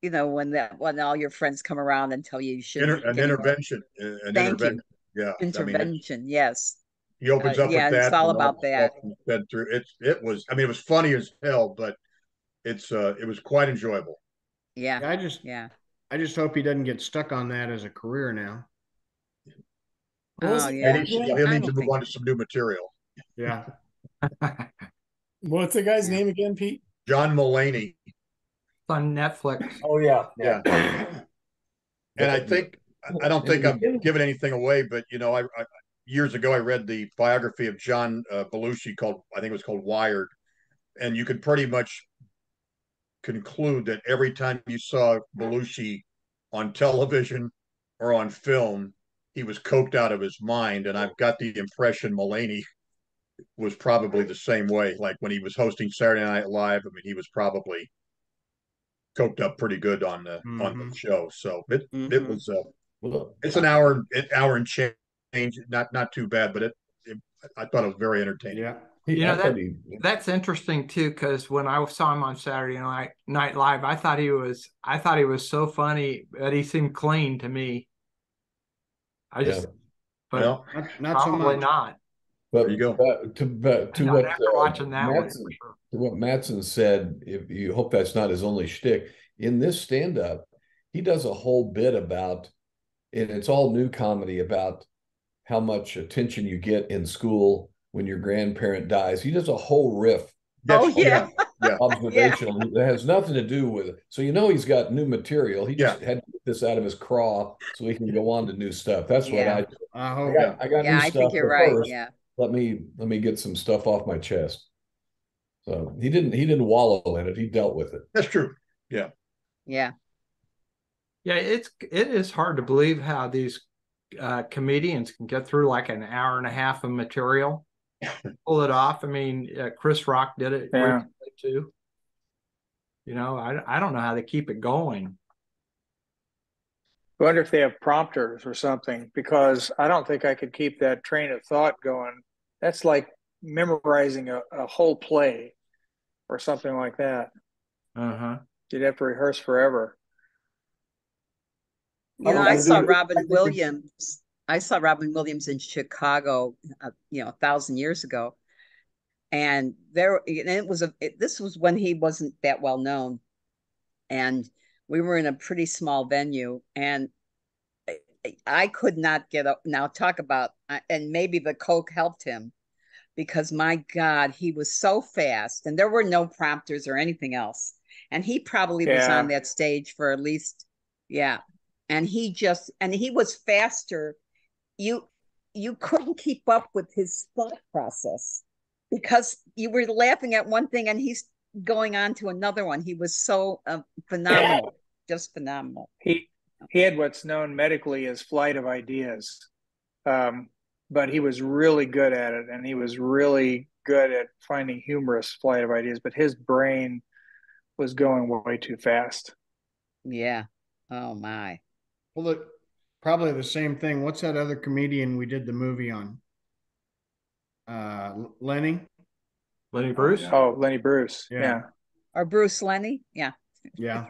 when all your friends come around and tell you shouldn't. An intervention. Intervention. Yeah. Intervention. Yes. He opens up with that. It's all about that. It was funny as hell, but it was quite enjoyable. Yeah. I just hope he doesn't get stuck on that as a career now. Oh yeah. He'll need to move on to some new material. Yeah. What's the guy's name again, Pete? John Mulaney. On Netflix. Oh yeah. And I don't think I'm giving anything away, but I years ago I read the biography of John Belushi I think it was called Wired, and you could pretty much conclude that every time you saw Belushi on television or on film, he was coked out of his mind. And I've got the impression Mulaney was probably the same way. Like when he was hosting Saturday Night Live, I mean, he was probably coked up pretty good on the show. So it was it's an hour and change, not too bad, but I thought it was very entertaining. Yeah. That's interesting too, because when I saw him on Saturday Night Live, I thought he was so funny, but he seemed clean to me. But not probably so much. not. But there you go. To what Mattson said, if you hope that's not his only shtick, in this stand-up, he does a whole bit about, and it's all new comedy, about how much attention you get in school when your grandparent dies. He does a whole riff. Observational. That has nothing to do with it. So he's got new material. He just had to get this out of his craw so he can go on to new stuff. That's what I hope. I got new stuff. I think you're right. First, let me get some stuff off my chest. So he didn't wallow in it. He dealt with it. That's true. Yeah. Yeah. Yeah, it is hard to believe how these comedians can get through like an hour and a half of material, pull it off. I mean, Chris Rock did it too. I don't know how they keep it going. I wonder if they have prompters or something, because I don't think I could keep that train of thought going. That's like memorizing a whole play or something like that. You'd have to rehearse forever. I saw Robin Williams. I saw Robin Williams in Chicago, 1,000 years ago, and this was when he wasn't that well known, and we were in a pretty small venue, and I could not get up. Now talk about, and maybe the Coke helped him, because my God, he was so fast, and there were no prompters or anything else, and he probably was on that stage for at least, and he was faster. You couldn't keep up with his thought process because you were laughing at one thing and he's going on to another one. He was so phenomenal, just phenomenal. He had what's known medically as flight of ideas, but he was really good at it, and he was really good at finding humorous flight of ideas, but his brain was going way too fast. Yeah. Oh my. Well, look, probably the same thing. What's that other comedian we did the movie on? Lenny Bruce. Oh, Lenny Bruce. Yeah. Or Bruce Lenny. Yeah. Yeah.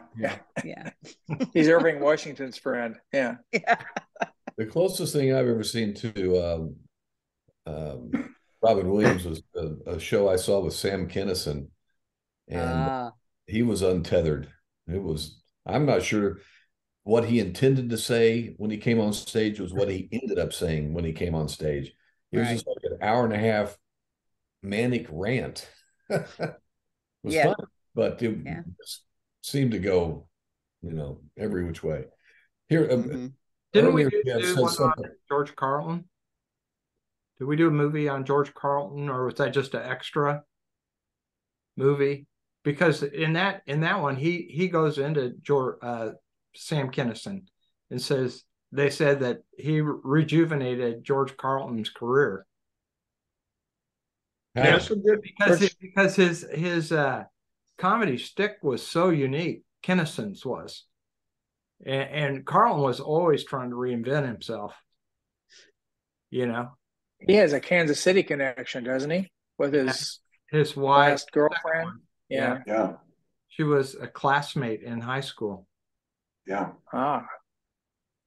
He's Irving Washington's friend. Yeah. The closest thing I've ever seen to Robin Williams was a show I saw with Sam Kinison, and he was untethered. I'm not sure what he intended to say when he came on stage was what he ended up saying when he came on stage. It was just like an hour and a half manic rant. It was fun, but it seemed to go, every which way. Here, didn't we do one on George Carlin? Did we do a movie on George Carlin, or was that just an extra movie? Because in that one, he goes into Sam Kinison and says they said that he rejuvenated George Carlin's career. Yes, because his comedy stick was so unique. Kinison's was, and Carlin was always trying to reinvent himself. He has a Kansas City connection, doesn't he? With his wife, girlfriend. Yeah. She was a classmate in high school. Yeah.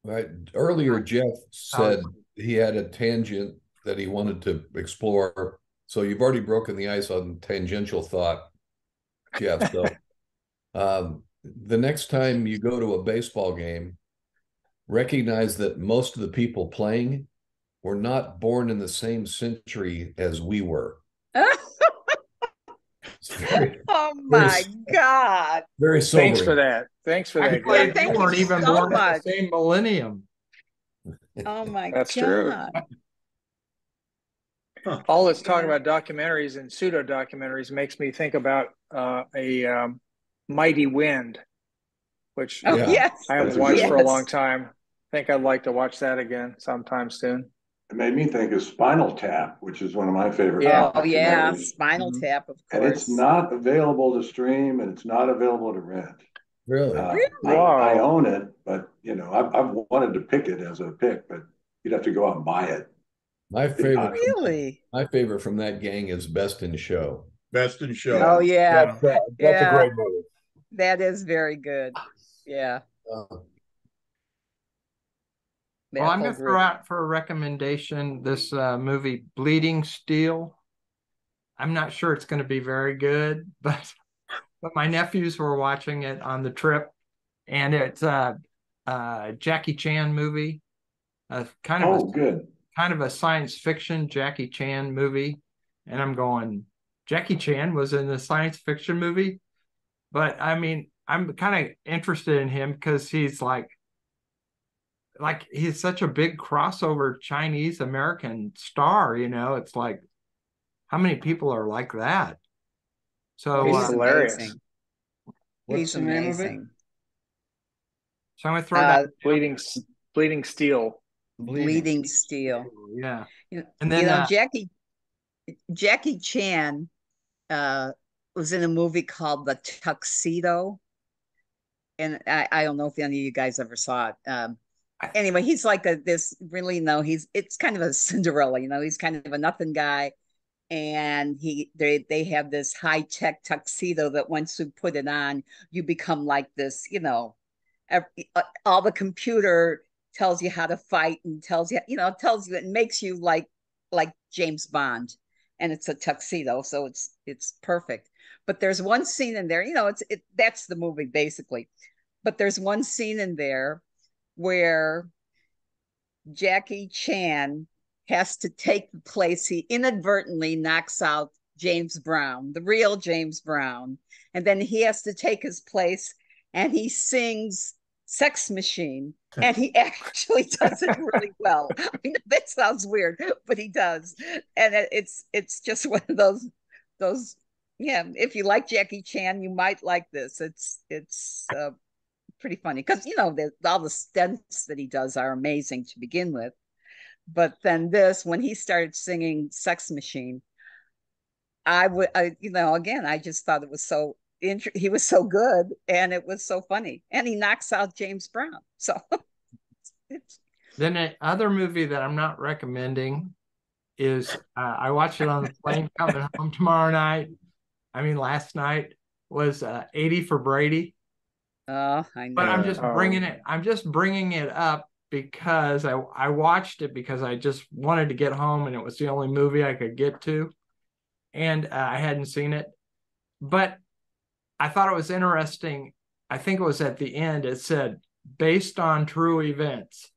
Right. Earlier, Jeff said he had a tangent that he wanted to explore. So you've already broken the ice on tangential thought, Jeff. So the next time you go to a baseball game, recognize that most of the people playing were not born in the same century as we were. Oh my God. Very sobering. Thanks for that. Actually, they weren't even born in the same millennium. Oh my God. That's true. All this talk about documentaries and pseudo documentaries makes me think about a Mighty Wind, which I haven't watched for a long time. I think I'd like to watch that again sometime soon. It made me think of Spinal Tap, which is one of my favorite. Oh yeah, Spinal Tap, of course. And it's not available to stream, and it's not available to rent. Really? I own it, but I've wanted to pick it as a pick, but you'd have to go out and buy it. My favorite from that gang is Best in Show. Best in Show. Oh yeah, that's a great movie. That is very good. Yeah. Well, I'm going to throw out for a recommendation this movie, Bleeding Steel. I'm not sure it's going to be very good, but my nephews were watching it on the trip, and it's a Jackie Chan movie, kind of a science fiction Jackie Chan movie. And I'm going, Jackie Chan was in the science fiction movie, but I mean, I'm kind of interested in him because he's like he's such a big crossover Chinese American star, it's like, how many people are like that? So he's hilarious. He's amazing. So I'm going to throw that Bleeding Steel. Bleeding Steel. Yeah. And then Jackie Chan was in a movie called The Tuxedo. And I don't know if any of you guys ever saw it. Anyway, he's like it's kind of a Cinderella, he's kind of a nothing guy. And they have this high-tech tuxedo that once you put it on, you become like this, all the computer tells you how to fight and tells you it makes you like James Bond, and it's a tuxedo, so it's perfect. But there's one scene in there, that's the movie basically. But there's one scene in there where Jackie Chan has to take the place. He inadvertently knocks out James Brown, the real James Brown, and then he has to take his place, and he sings Sex Machine, and he actually does it really well. I mean, that sounds weird, but he does. And it's just one of those if you like Jackie Chan, you might like this. It's pretty funny because all the stunts that he does are amazing to begin with. But then when he started singing Sex Machine, again, I just thought it was so he was so good, and it was so funny, and he knocks out James Brown. So then the other movie that I'm not recommending is I watched it on the plane coming home tomorrow night. I mean, last night was 80 for Brady. Oh, I know. But I'm just bringing it up because I watched it because I just wanted to get home, and it was the only movie I could get to, and I hadn't seen it. But I thought it was interesting. I think it was at the end, it said based on true events.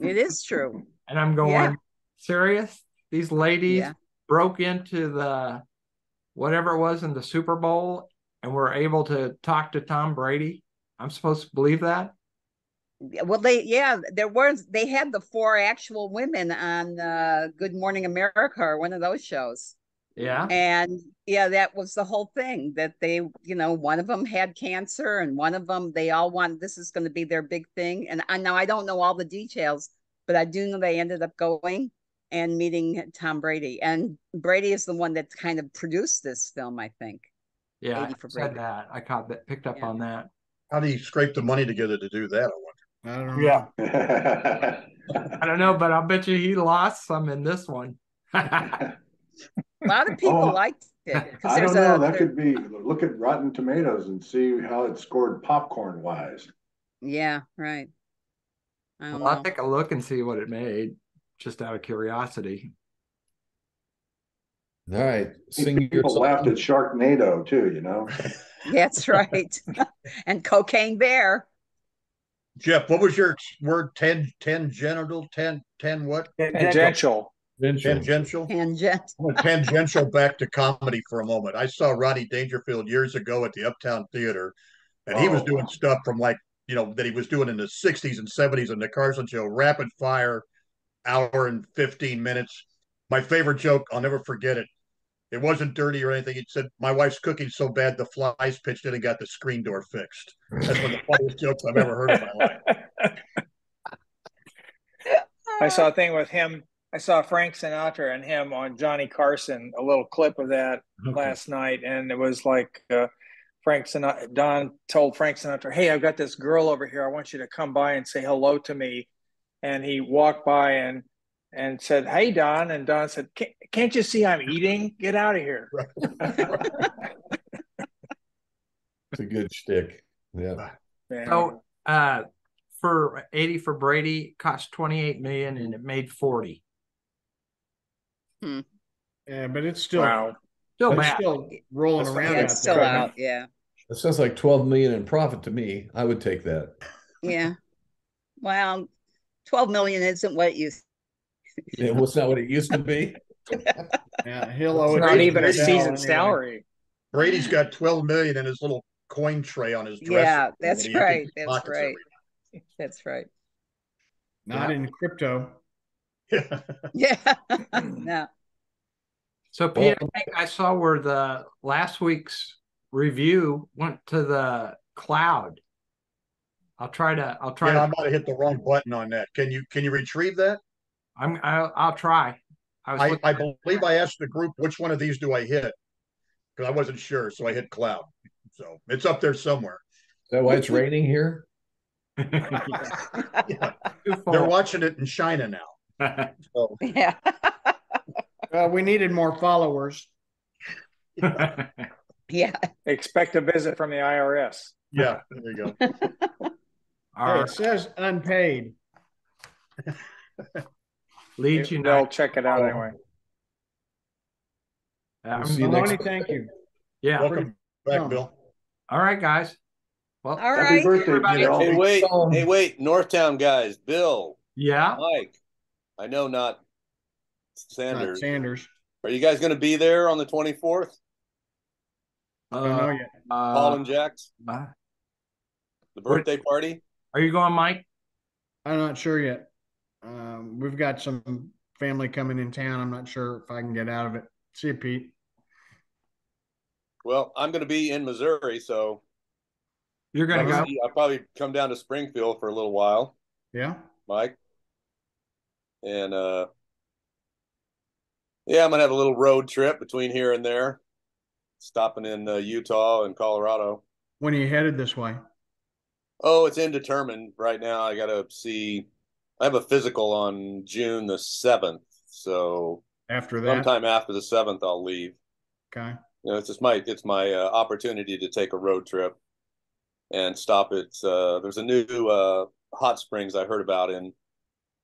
It is true. And I'm going, serious? These ladies broke into the whatever it was in the Super Bowl and were able to talk to Tom Brady. I'm supposed to believe that? Well, they had the 4 actual women on Good Morning America or one of those shows. Yeah. And that was the whole thing, that they, one of them had cancer and one of them, they all wanted, this is going to be their big thing. And now I don't know all the details, but I do know they ended up going and meeting Tom Brady. And Brady is the one that kind of produced this film, I think. Yeah, I said that. I picked up on that. How do you scrape the money together to do that? I don't know. I don't know, but I'll bet you he lost some in this one. A lot of people liked it. I don't know. That could be. Look at Rotten Tomatoes and see how it scored popcorn wise. Yeah, right. I'll take a look and see what it made, just out of curiosity. All right. People laughed at Sharknado too, That's right. And Cocaine Bear. Jeff, what was your word? Tangential? 10 what? Tangential. Tangential. Tangential back to comedy for a moment. I saw Rodney Dangerfield years ago at the Uptown Theater, and he was doing stuff from that he was doing in the 60s and 70s in the Carson Show, rapid fire, hour and 15 minutes. My favorite joke, I'll never forget it. It wasn't dirty or anything. He said, "My wife's cooking so bad the flies pitched in and got the screen door fixed." That's one of the funniest jokes I've ever heard in my life. I saw a thing with him. I saw Frank Sinatra and him on Johnny Carson, a little clip of that last night. And it was like Don told Frank Sinatra, "Hey, I've got this girl over here. I want you to come by and say hello to me." And he walked by and said, "Hey, Don." And Don said, "Can't you see I'm eating? Get out of here." It's a good shtick. Yeah. So for 80 for Brady, cost 28 million and it made 40. Yeah, but it's still bad. Still rolling around. Yeah, it's still out. Yeah. That sounds like 12 million in profit to me. I would take that. Yeah. Well, 12 million isn't what you. It was not what it used to be. Yeah, he'll owe it. Not even a season salary. Brady's got 12 million in his little coin tray on his dresser. Yeah, that's right. That's right. That's right. Not in crypto. Yeah. No. So Peter, I saw where the last week's review went to the cloud. I'll try. Yeah, I might have hit the wrong button on that. Can you retrieve that? I'll try. I believe I asked the group which one of these do I hit, because I wasn't sure, so I hit cloud. So it's up there somewhere. Is that why it's raining here? Yeah. They're watching it in China now. So. Yeah. We needed more followers. Yeah. Expect a visit from the IRS. Yeah, there you go. Hey, it says unpaid. Leeds United. They'll check it out anyway. Maloney, thank you. Yeah. Welcome back, Bill. All right, guys. Well, all right. Happy birthday, everybody. Bill. Hey, wait, Northtown guys, Bill. Yeah. Mike. I know not Sanders. Not Sanders. Are you guys going to be there on the 24th? I don't know yet. Paul and Jack's? The birthday party? Are you going, Mike? I'm not sure yet. We've got some family coming in town. I'm not sure if I can get out of it. See you, Pete. Well, I'm going to be in Missouri, so you're going to go. I'll probably come down to Springfield for a little while. Yeah, Mike. And yeah, I'm going to have a little road trip between here and there, stopping in Utah and Colorado. When are you headed this way? Oh, it's indeterminate right now. I got to see. I have a physical on June the 7th, so after that, sometime after the 7th, I'll leave. Okay. You know, it's my opportunity to take a road trip and stop at. There's a new hot springs I heard about in